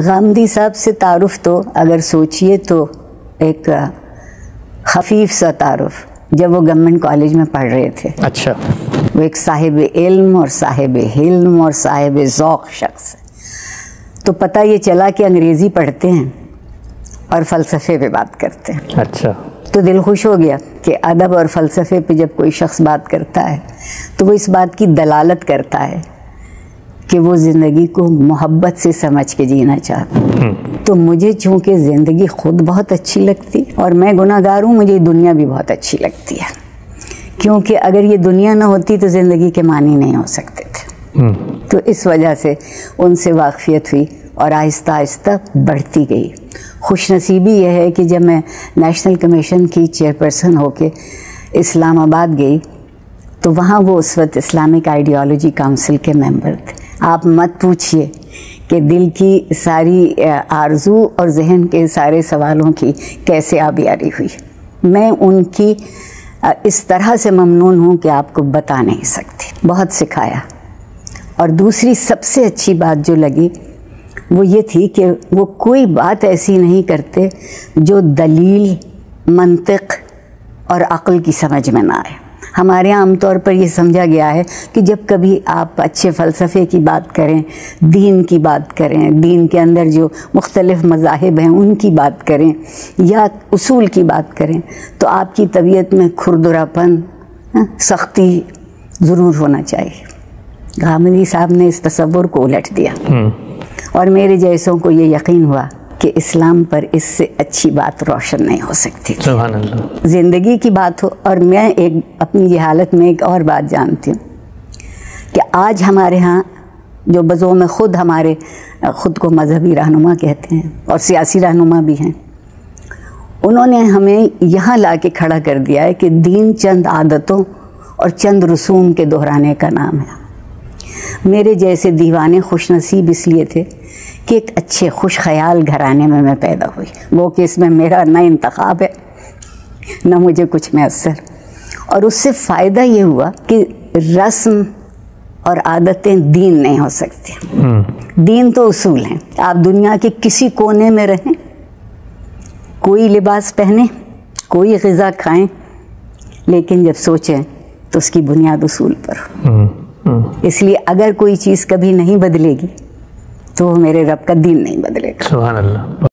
غامدی صاحب سے تعارف تو اگر سوچئے تو ایک خفیف سا تعارف، جب وہ گورنمنٹ کالج میں پڑھ رہے تھے. اچھا. وہ ایک صاحب علم اور صاحب حلم اور صاحب ذوق شخص ہے. تو پتہ یہ چلا کہ انگریزی پڑھتے ہیں اور فلسفے پہ بات کرتے ہیں. اچھا. تو دل خوش ہو گیا کہ ادب اور فلسفے پہ جب کوئی شخص بات کرتا ہے تو وہ اس بات کی دلالت کرتا ہے کہ وہ زندگی کو محبت سے سمجھ کے جینا چاہتا ہے. تو مجھے چونکہ زندگی خود بہت اچھی لگتی اور میں گناہ گار ہوں، مجھے دنیا بھی بہت اچھی لگتی ہے، کیونکہ اگر یہ دنیا نہ ہوتی تو زندگی کے معنی نہیں ہو سکتے تھے. تو اس وجہ سے ان سے واقفیت ہوئی اور آہستہ آہستہ بڑھتی گئی. خوش نصیبی یہ ہے کہ جب میں نیشنل کمیشن کی چیئرپرسن ہو کے اسلام آباد گئی تو وہاں وہ اس وقت اسلامک آئیڈیالوجی کونسل کے ممبر تھے. آپ مت پوچھئے کہ دل کی ساری آرزو اور ذہن کے سارے سوالوں کی کیسے آبیاری ہوئی. میں ان کی اس طرح سے ممنون ہوں کہ آپ کو بتا نہیں سکتی. بہت سکھایا. اور دوسری سب سے اچھی بات جو لگی وہ یہ تھی کہ وہ کوئی بات ایسی نہیں کرتے جو دلیل، منطق اور عقل کی سمجھ میں نہ آئے. ہمارے یہاں عام طور پر یہ سمجھا گیا ہے کہ جب کبھی آپ اچھے فلسفے کی بات کریں، دین کی بات کریں، دین کے اندر جو مختلف مذاہب ہیں ان کی بات کریں یا اصول کی بات کریں تو آپ کی طبیعت میں کھردرا پن، سختی ضرور ہونا چاہیے. غامدی صاحب نے اس تصور کو الٹ دیا اور میرے جیسوں کو یہ یقین ہوا کہ اسلام پر اس سے اچھی بات روشن نہیں ہو سکتی. سبحان اللہ. زندگی کی بات ہو. اور میں ایک اپنی جہالت میں ایک اور بات جانتی ہوں کہ آج ہمارے ہاں جو بذوم خود ہمارے خود کو مذہبی رہنما کہتے ہیں اور سیاسی رہنما بھی ہیں، انہوں نے ہمیں یہاں لا کے کھڑا کر دیا ہے کہ دین چند عادتوں اور چند رسوم کے دہرانے کا نام ہے. میرے جیسے دیوانے خوش نصیب اس لیے تھے کہ ایک اچھے خوش خیال گھرانے میں پیدا ہوئی. وہ کہ اس میں میرا نہ انتخاب ہے نہ مجھے کچھ میسر. اور اس سے فائدہ یہ ہوا کہ رسم اور عادتیں دین نہیں ہو سکتی. دین تو اصول ہیں. آپ دنیا کے کسی کونے میں رہیں، کوئی لباس پہنیں، کوئی غذا کھائیں، لیکن جب سوچیں تو اس کی بنیاد اصول پر ہو. اس لیے اگر کوئی چیز کبھی نہیں بدلے گی تو میرے رب کا دین نہیں بدلے گا. سبحان اللہ.